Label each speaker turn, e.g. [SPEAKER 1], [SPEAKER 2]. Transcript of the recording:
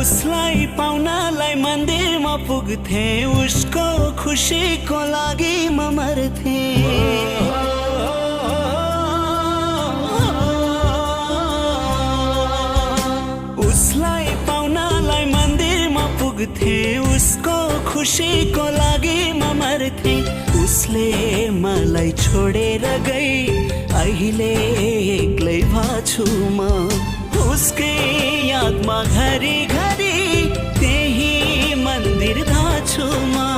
[SPEAKER 1] उसलाई पाउनलाई मन्दिरमा पुग्थे, उसको खुसीको लागि म मर्थे। उसलाई पाउनलाई मन्दिरमा पुग्थे, उसको खुसीको लागि म मर्थे। उसले मलाई छोडेर गई, अहिले एक्लै भाछु म। उसकै यादमा घरी घरी त्यही मन्दिर धाछु म।